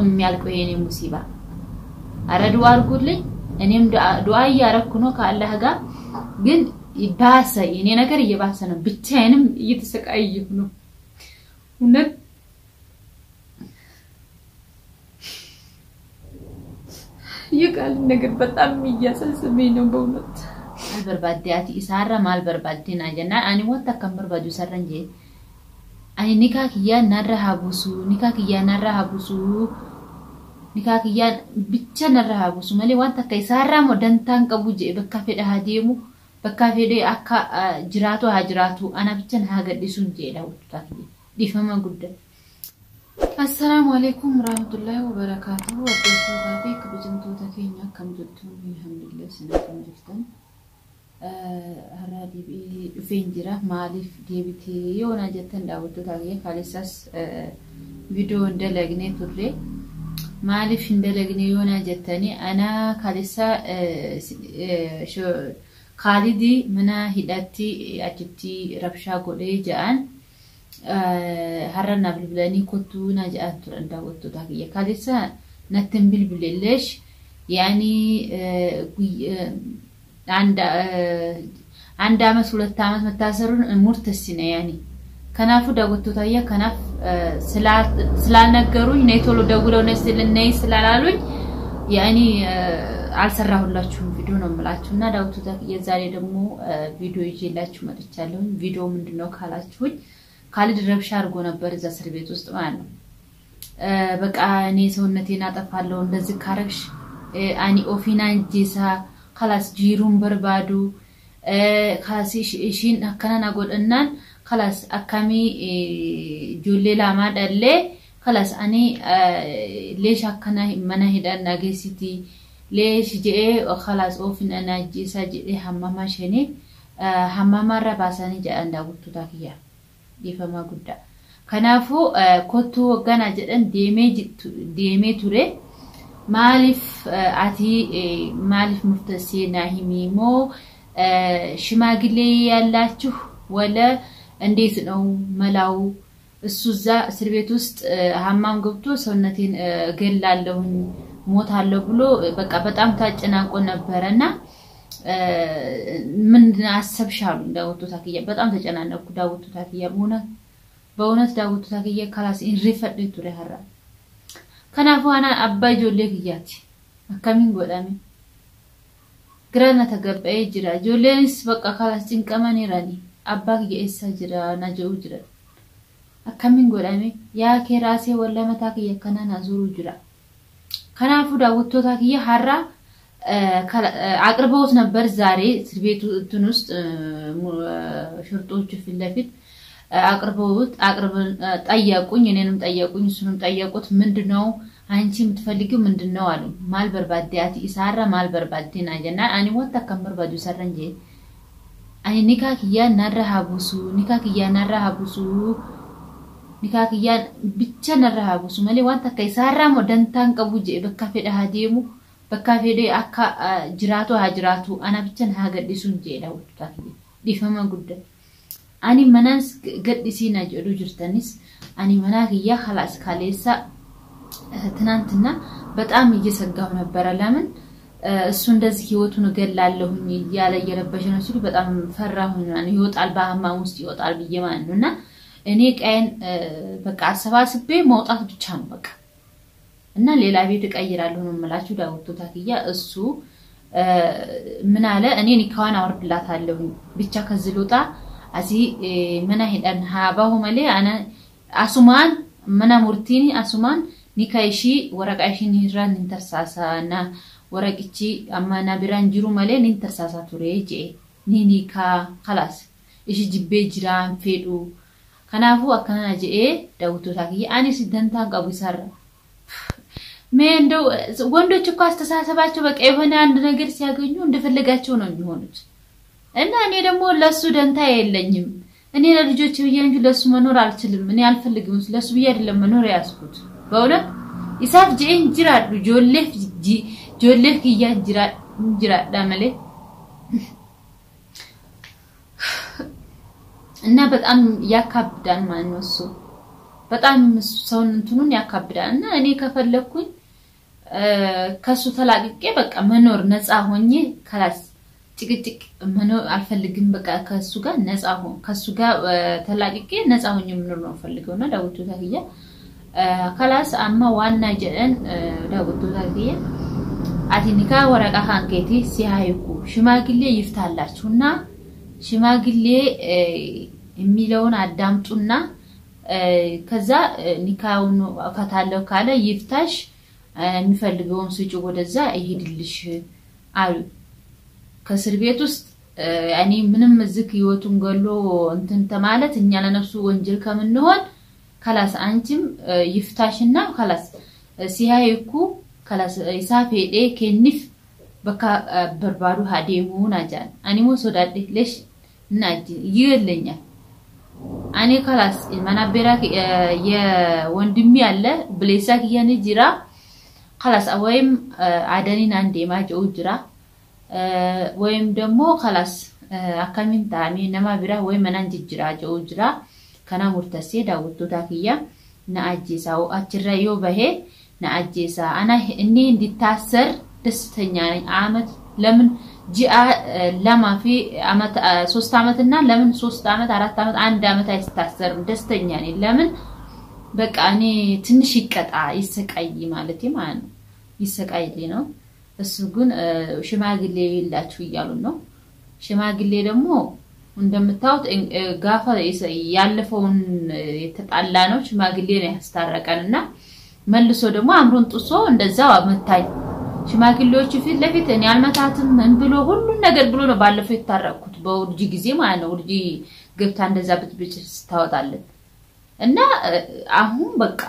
የሚያልቀው የኔ ሙሲባ አረ ዱዓ አድርጉልኝ እኔም ዱዓ ያረኩ ነው ከአላህ ጋር ግን ይባሰ የኔ ነገር እየባሰ ነው ብቻዬንም እየተሰቃየሁ ነው እውነት ይቃል ነገር በጣም ይያሰስብኝ ነው በእውነት አልበርባዲያቲ ኢሳራ ማልበርባዲና ጀና አኒ ወጣ ከምበርባዱ ሰረንጂ አኒ ኒካኪያ ናራሃቡሱ ኒካኪያ ብቻ ናራሃቡሱ ማለ ዋንታ ከኢሳራ ሞደንታን ቀቡጄ በካፌ ዳሃዲሙ በካፌ ደ አካ ጅራቱ አና ብቻን ሃገዲሱን ጄዳው ታኪ ዲፈማ ጉዳይ السلام عليكم ورحمة الله وبركاته وبركاته بك بجمتو تكينيا كم جبتون الحمد لله سنكم جفتن هرادي بفين جرا مالف ديبتي يونا جتن داوتو تاكي خالصاس فيديو اندلغني توري مالف اندلغني يونا جتني انا خالصا شو خالدي منا هداتي اجبتي ربشا قولي جان هرنا بالبلاني كنتو ناجأت ترداوتو تاكي كاليسا نتن بالبليش يعني عند مسؤولة تامس متاسرون مرتسينة يعني كنافو داوتو تايا كناف سلال نقروي نيتولو داولو نسل الناي سلالالوي يعني على سراه الله تشوف فيديو نملاتشو نا داوتو تاكي يزاري دمو فيديو يجي لاتشو متشالون فيديو من دنو كالاتشوي خالد ረብሻ አርጎ ነበር እዛ እስር ቤት ውስጥ ማለት ነው በቃ እኔ ሰውነቴን አጠፋለሁ እንደዚህ ካረክሽ አኒ ኦፊናን ጂሳ خلاص ጂሩን በርባዱ خلاص እሺን አከናና ጎድናን خلاص አካሚ ጆሌላ ማዳለ خلاص አኒ ليش አከና መና ሄዳና ገሲቲ ليش ጄ خلاص ኦፊናና ጂሳ ጄ ሐማማ ሸኔ ሐማማ ረባሳኒ ጃ እንዳውጡ ታኪያ يفهمها قدا كنافو كتو وقنا جدًا ديمي توري مالف عتي مالف مرتسينا هميمو شماغلي يالاتشو ولا انديت نو ملاو السوزا سربيت وسط حمام قبطو سونتين قلالهن موت هالو بلو بقى بطعم تاجناقو نبرنا من عصب شالو داوتو تاكيه በጣም ተጨናነኩ ዳውቱ ታኪያ በእውነት ዳውቱ ታኪያ خلاص እንሪፈድቱ ለሐራ ከናፋና አባይ ጆሌ ግያቲ አካሚን ጎዳሚ ግራና ተገበይ ጅራ ጆሌንስ በቃ خلاص ጭንቀማን ይራኒ አባክ የእሳ ጅራ ናጀው ጅራ አካሚን ጎዳሚ ያ ከራሴ ወለመታኪያ ከናና ዙሩ ጅራ ከናፉ ዳውቱ ታኪያ ሐራ አቅርበውት ነበር ዛሬ እስር ቤቱ እንትን ውስጥ ሽርጦቹ ፍለፊት አቅርበን ጠየቁኝ እኔንም ጠየቁኝ እሱንም ጠየቁት ምንድነው አንቺ የምትፈልጊው ምንድነው አሉ ማልበርባዲያቲ ኢሳራ ማልበርባዲና ጀና አኒ ወጣ ከምበርባዱ ሰረንጂ አኒ ኒካኪያ ብቻ ናራሃቡሱ ማለ ዋንታ ከኢሳራ ሞደንታን ቀቡጄ በካፌ ዳሃዲሙ በካፌ ደ አካ ጅራቱ አና ብቻን ሃገዲሱን ጄዳው ታኪ ዲፈማ ጉዳይ አኒ መናንስ ገዲሲና ጀዱ ጅርተንስ አኒ መናኪያ خلاص ካሌሳ ትናንትና በጣም እየሰጋው ነበር ለምን እሱ እንደዚህ ህይወቱን ገላለሁኝ ያለ የረበሽ ነው ሲሉ በጣም ፈራሁኝ ነው ይወጣል በአማም ውስጥ ይወጣል በየማን ነውና እኔ ቀን በቃ አሰባስቤ መውጣት ብቻ ነው በቃ እና ሌላ ቤት ቀይራለሁ ነው መላችሁ ዳውቶ ታኪያ እሱ ምን አለ እኔ ኒካዋን አወርድላታለሁ ብቻ ከዝሉጣ አዚ መና ሄዳን ሃባው ማለ አና አሱማን መና ሙርቲኒ አሱማን ኒካይሺ ወረቃይሺን ይራን እንተሳሳና ወረቅቺ አማና ቢራንጅሩ ማለ እንተሳሳ ቱሬጂ ኒኒካ خلاص እሺ ጅቤ ጅራን ፌዱ ከናፉ አከና ጄ ዳውቶ ታኪያ አኒ ሲደንታ ቀቡ ይሰራ መንዶ ወንዶች እኮ አስተሳሰባቸው በቃ የሆነ አንድ ነገር ሲያገኙ እንደፈለጋቸው ነው የሚሆኑት እና እኔ ደግሞ ለሱ ደንታ የለኝም እኔ ለልጆች ብዬንጂ ለሱ መኖር አልችልም እኔ አልፈልግም ለሱ ብዬ አይደለም መኖር ያስኩት በእውነት ኢሳፍ ጄን ጅራዱ ጆሌፍ ይያ ጅራ ዳመለ እና በጣም ያካብዳን ማለት ነው በጣም ሰውን እንትኑን ያካብዳልና እኔ ከፈለኩኝ ከሱ ተላቅቄ በቃ መኖር ነፃ ሆኜ ከላስ ጭቅጭቅ መኖር አልፈልግም በቃ ከሱ ጋር ነፃ ሆኜ ከሱ ጋር ተላቅቄ ነፃ ሆኜ መኖር ነው ፈልገውና ዳውቱ ታኪያ ከላስ አማ ዋና ጀን ዳውቱ ታኪያ አቲኒካ ወረቃ ካንኬቲ ሲሃይኩ ሽማግሌ ይፍታላችሁና ሽማግሌ የሚለውን አዳምጡና ከዛ ኒካውን ፈታለው ካለ ይፍታሽ የሚፈልገውን ስጪ ወደዛ ይሄድልሽ አሉ ከስር ቤት ውስጥ ያኒ ምንም ዝክ ህይወቱን ገሎ እንትን ተማለት እኛ ለነፍሱ ወንጀል ከምንሆን خلاص አንቺም ይፍታሽና خلاص ሲያይኩ خلاص ይሳፈዴ ከንፍ በቃ በርባሩ ሀዴሙና ጃን አኒሞ ሶዳዴ ለሽ ናጂ ይለኛል አኔ خلاص ማናበራ የወንድሚ ያለ ብሌሳክ ያኔ ጅራ خلاص ወይም አደኒን አንዴ ማጆ ጅራ ወይም ደሞ خلاص አካሚን ታሚ ነማ ቢራ ወይ መናንጂ ጅራ ጆ ጅራ kana murtase daawwattu takiya na ajjesaው አችራዮ በሄ na ajjesa ana inni እንዲታሰር ደስተኛ ነኝ አመት ለምን ጂአ ለማፊ አመት 3 አመትና ለምን 3 አመት 4 አመት 1 አመት አይስታሰርም ደስተኛ ነኝ ለምን በቃ እኔ ትንሽ ይቀጣ ይሰቃይ ማለት ማለት ይሰቃይልኝ ነው እሱ ግን ሽማግሌ ይላችሁ ይያሉ ነው ሽማግሌ ደግሞ እንደምታውት ጋፋ ያለፈውን የተጣላ ነው ሽማግሌ ነው ያስታረቀንና መልሶ ደግሞ አምሮን ጥሶ እንደዛው አመታይ ሽማግሌዎች ፊት ለፊት እኔ አልመታትም ምን ብሎ ሁሉ ነገር ብሎ ነው ባለፈው የታረቁት በውርጂ ጊዜ ማለት ነው ውርጂ ገብታ እንደዛ ብትብጭ ስታወጣለን እና አሁን በቃ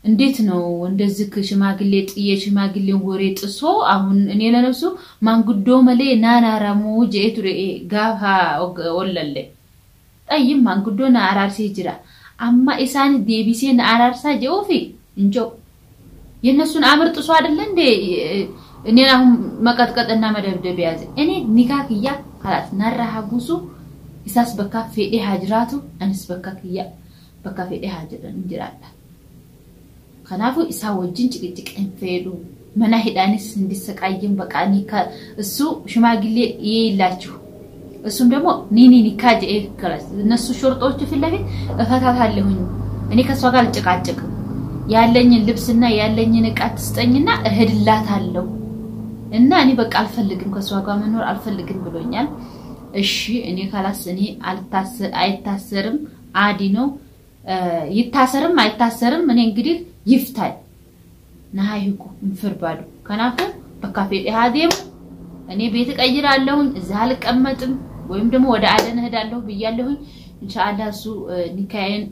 እንዴት ነው እንደዚህ ሽማግሌ ጥዬ ሽማግሌን ወሬ ጥሶ አሁን እኔ ለነፍሱ ማንጉዶ መሌ ናናራሙ ጄቱሬ ጋፋ ወለለ ጠይም ማንጉዶ ናራርሲ ጅራ አማ ኢሳን ዴቢሴን አራርሳ ጆፊ እንጆ የነሱን አምር ጥሶ አይደለ እንዴ እኔ አሁን መቀጥቀጥና መደብደብ ያዘ እኔ ኒካክያ خلاص ናራሃጉሱ ኢሳስ በካፌ ሀጅራቱ አንስ በካክያ በካፌ ሀጅራን እንጅራላ ከናፉ ኢሳወጅን ጭቅጭቅ እንፈዱ መና ሄዳንስ እንዲሰቃይም በቃ ኒካ እሱ ሽማግሌ ይላችሁ እሱም ደግሞ ኒኒ ኒካጅ ኤክራስ እነሱ ሾርጦች ፍለፊት እፈታታለሁኝ እኔ ከሷ ጋር ልጭቃጭቅ ያለኝን ልብስና ያለኝን ዕቃ ትስጠኝና እሄድላታለሁ እና እኔ በቃ አልፈልግም ከሷ ጋር መኖር አልፈልግም ብሎኛል እሺ እኔ خلاص እኔ አይታሰርም አዲ ነው ይታሰርም አይታሰርም እኔ እንግዲህ ይፍታይ ናይኩ እንፍርባዱ ከናፉ በካፌ ሀዴም እኔ ቤት ቀይራለሁ እዛ አልቀመጥም ወይም ደግሞ ወደ አደን ሄዳለሁ ብያለሁ ኢንሻአላህ እሱ ኒካዬን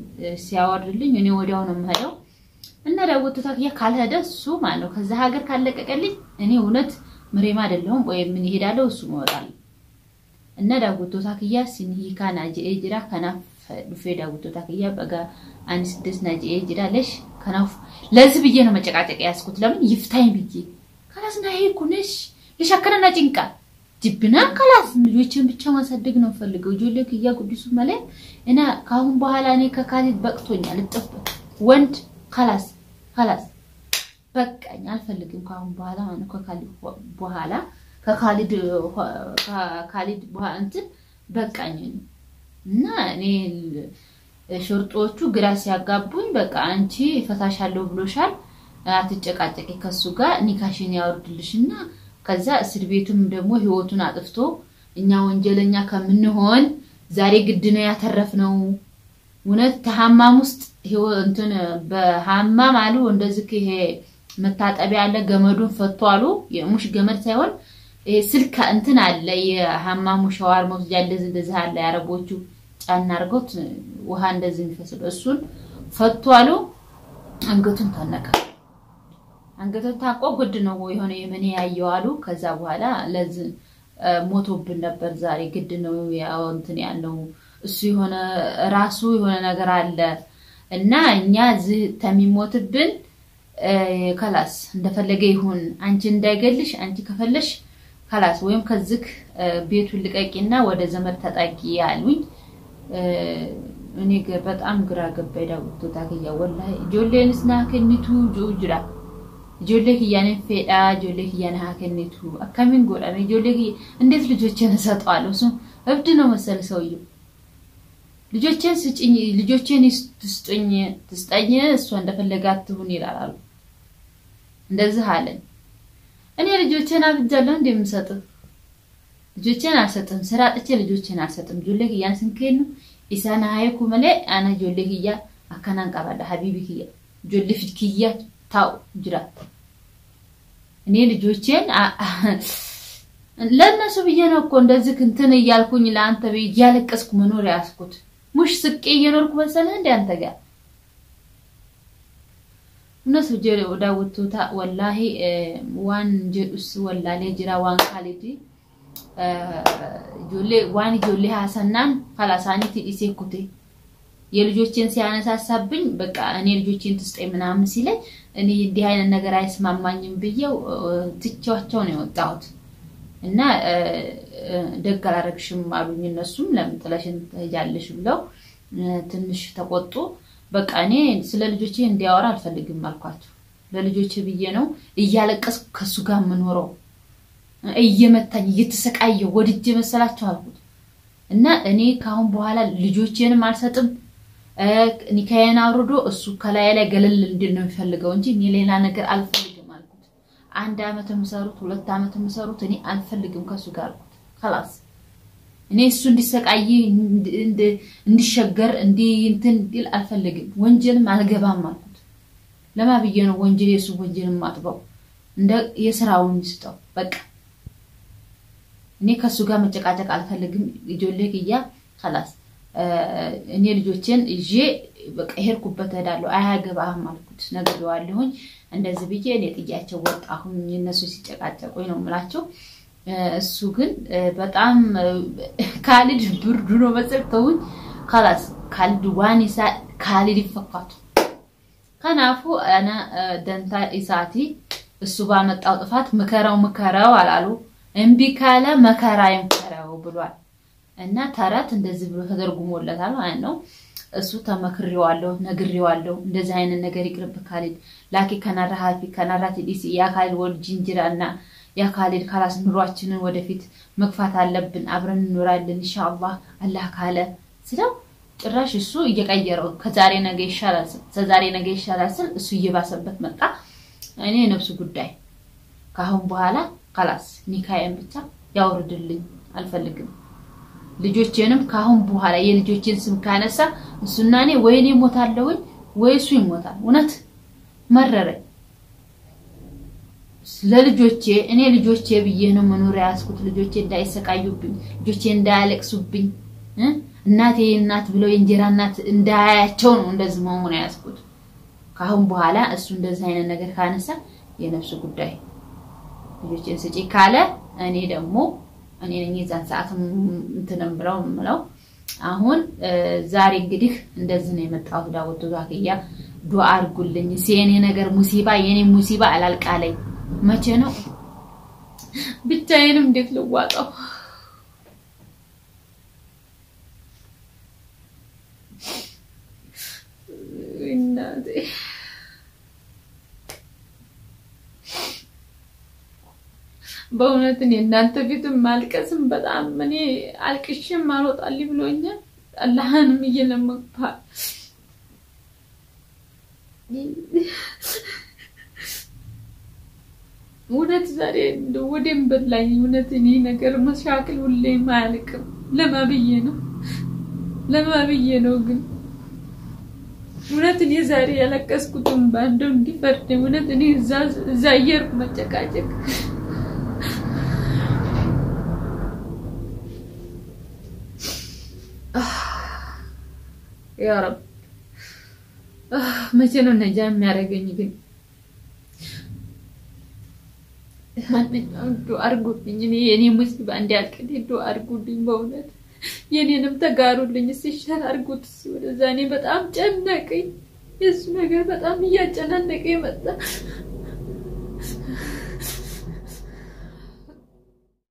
ሲያወርድልኝ እኔ ወዲያው ነው የምሄደው እና ዳውቱ ታኪያ ካልሄደ እሱ ማለት ነው ከዛ ሀገር ካለቀቀልኝ እኔ እውነት ምሬማ አይደለሁም ወይ ምን ይሄዳለው እሱ መወጣል እና ዳውቱ ታኪያ ሲኒካና ጄጅራ ከናፍ ዱፌ ዳውቱ ታኪያ በጋ አንስ ደስናጂ ጅራለሽ ከናፍ ለዚህ ብዬ ነው መጨቃጨቅ ያስኩት ለምን ይፍታኝ ብዬ خلاص ናይኩነሽ ለሻከረና ጭንቃ ጅብና خلاص ልጆችን ብቻ ማሳደግ ነው ፈልገው ጆለክ ያቁዲሱ ማለት እና ካሁን በኋላ እኔ ከካሊድ በቅቶኛል ልጥፍ ወንድ خلاص በቃኝ አልፈልግም ካሁን በኋላ ማለት ከካሊድ በኋላ ከካሊድ በኋላ እንትን በቃኝ እና እኔ ሾርጦቹ ግራ ሲያጋቡኝ በቃ አንቺ ፈታሻለሁ ብሎሻል አትጨቃጨቂ ከሱ ጋር ኒካሽን ያወርድልሽና ከዛ እስር ቤቱም ደግሞ ህይወቱን አጥፍቶ እኛ ወንጀለኛ ከምንሆን ዛሬ ግድነ ያተረፍነው ወነት ተሐማም ውስጥ እንትን በሐማም አሉ እንደዚህ ይሄ መታጠቢያ አለ ገመዱን ፈቶ አሉ የሙሽ ገመድ ሳይሆን ስልካ እንትን አለ የሐማሙ ሻዋር መውሰጃ እንደዚህ አለ ያረቦቹ ጫና አርጎት ውሃ እንደዚህ የሚፈስል እሱን ፈቶ አሉ አንገቱን ታነቀ አንገቱን ታቆ ግድ ነው የሆነ የመኔ ያየው አሉ ከዛ በኋላ ለዚህ ሞቶብን ነበር ዛሬ ግድ ነው ያው እንትን ያለው እሱ የሆነ ራሱ የሆነ ነገር አለ እና እኛ እዚህ ተሚሞትብን خلاص እንደፈለገ ይሁን አንቺ እንዳይገልሽ አንቺ ከፈለሽ خلاص ወይም ከዝክ ቤቱን ልቀቂና ወደ ዘመድ ተጣቂ ያሉኝ እኔ በጣም ግራ ገባኝ ዳውቶ ታከያ ወላሂ ጆሌንስና ከኒቱ ጆጅራ ጆሌክ ያኔ ፈዳ ጆሌክ ያኔ ሀከኒቱ አካሚን ጎዳኔ ጆሌክ እንዴት ልጆችን ሰጣለው እሱ እብድ ነው መሰል ሰውየው ልጆችን ስጭኝ ልጆችን ትስጠኝ እሷ እንደፈለጋት ትሁን ይላል እንደዚህ አለን እኔ ልጆችን አብጃለሁ እንደምሰጥ ልጆችን አልሰጥም ስራ ጥቼ ልጆችን አልሰጥም ጆሌክ ያን ስንከኝ ኢሳና ሃይኩ መለ አና ጆሌክያ አካናን ቀባዳ ሀቢቢክያ ጆሌፍትክያ ታው ጅራ እኔ ልጆችን ለነሱ በየነው እኮ እንደዚህ እንትን ይያልኩኝ ለአንተ በይያለቀስኩ መኖር ያስኩት ሙሽ ስቄ እየኖርኩ መሰለ እንደ አንተ ጋር እነሱ ጀለ ወዳውቱታ ወላሂ ዋን ጀዱስ ወላሂ ጅራ ዋን ካሊዲ ጆሌ ዋን ጆሌ ሐሰናን ፈላሳኒት ይሴኩቴ የልጆችን ሲያነሳሳብኝ በቃ እኔ ልጆችን ትስጠኝ ምናምን ሲለኝ እኔ እንዲህ አይነት ነገር አይስማማኝም ብየው ትቻቸው ነው የወጣሁት እና ደጋላረክሽም አሉኝ እነሱም ለምን ጥለሽን ያለሽ ብለው ትንሽ ተቆጡ በቃ እኔ ስለ ልጆቼ እንዲያወራ አልፈልግም አልኳቸው ለልጆቼ ብዬ ነው እያለቀስኩ ከሱ ጋር ምኖረው እየመታኝ እየተሰቃየው ወድጄ መሰላቸው አልኩት እና እኔ ካሁን በኋላ ልጆቼንም አልሰጥም ኒካዬን አውርዶ እሱ ከላይ ላይ ገለል እንድል ነው የሚፈልገው እንጂ እኔ ሌላ ነገር አልፈልግም አልኩት አንድ አመት መስሩት ሁለት አመት መስሩት እኔ አልፈልግም ከሱ ጋር አልኩት خلاص እኔ እሱ እንዲሰቃይ እንዲሸገር እንትን ዲል አልፈልግም ወንጀልም አልገባም አልኩት ለማብዬ ነው ወንጀል የሱ ወንጀልም ማጥበው እንደ የሥራውን ይስጠው በቃ እኔ ከሱ ጋር መጨቃጨቅ አልፈልግም ጆሌክያ خلاص እኔ ልጆችን እጄ በቃ ሄርኩበት ሄዳለሁ አያገባህም አልኩት ነገርዋለሁኝ እንደዚህ ብዬ እኔ ጥያቸው ወጣሁኝ እነሱ ሲጨቃጨቁኝ ነው ምላቸው እሱ ግን በጣም ካሊድ ብርዱ ነው መሰልተውኝ خلاص ካሊድ ዋኒሳ ካሊድ ይፈቃቱ ከናፉ አና ደንታ ኢሳቲ እሱ ባመጣው ጥፋት መከራው አላሉ እንቢ ካለ መከራ ይምከራው ብሏል እና ተራት እንደዚህ ብሎ ተደርጉሞለታል ማለት ነው እሱ ተመክሪዋለሁ ነግሪዋለሁ እንደዚህ አይነት ነገር ይቅርብ ካሊድ ላኪ ከናራቲ ዲሲ ያ ካሊድ ወልጅንጅራና ያ ካሊድ ካላስ ኑሯችንን ወደፊት መግፋት አለብን አብረን እንኖራለን ኢንሻአላህ አላህ ካለ ስለው ጭራሽ እሱ እየቀየረው ከዛሬ ነገ ይሻላል እሱ እየባሰበት መጣ እኔ ነፍሱ ጉዳይ ካሁን በኋላ خلاص ኒካዬን ብቻ ያወርድልኝ አልፈልግም ልጆቼንም ካሁን በኋላ የልጆቼን ስም ካነሳ እሱና እኔ ወይኔ ሞታለሁ ወይ እሱ ይሞታል እውነት መረረኝ ለልጆቼ እኔ ልጆቼ ብዬ ነው መኖር ያስኩት ልጆቼ እንዳይሰቃዩብኝ ልጆቼ እንዳያለቅሱብኝ እናቴ እናት ብለው የእንጀራ እናት እንዳያያቸው ነው እንደዚህ መሆን ያስኩት ካሁን በኋላ እሱ እንደዚህ አይነት ነገር ካነሳ የነፍሱ ጉዳይ ልጆቼን ስጪ ካለ እኔ ደግሞ እኔ ነኝ የዛን ሰዓት እንትንም ብለው አሁን ዛሬ እንግዲህ እንደዚህ ነው የመጣው ዳውቶ ዛኪያ ዱአ አድርጉልኝ ሲኔ ነገር ሙሲባ የኔ ሙሲባ አላልቃለኝ መቼ ነው ብቻዬንም እንዴት ልዋጣው እናቴ በእውነት እኔ እናንተ ፊትም ማልቀስም በጣም እኔ አልቅሽም ማልወጣልኝ ብሎኛል አላህንም እየለመንኩ ወደት ዛሬ ወደም በላይ ወነት እኔ ነገር መሻክል ሁሌ ማልቅም ለማብዬ ነው ግን ወነት እኔ ዛሬ ያለቀስኩትም ባንደው እንዲፈርድ ወነት እኔ ዛየር መጨቃጨቅ يا رب متى ነው ነጃ የሚያረገኝ ግን ማንኛውም ዱአ አርጉልኝ እኔ ሙስሊም እንዲያልቅልኝ ዱአ አርጉልኝ በእውነት የኔንም ተጋሩልኝ ሲሻል አርጉት ወደዛ እኔ በጣም ጨነቀኝ የሱ ነገር በጣም እያጨናነቀኝ መጣ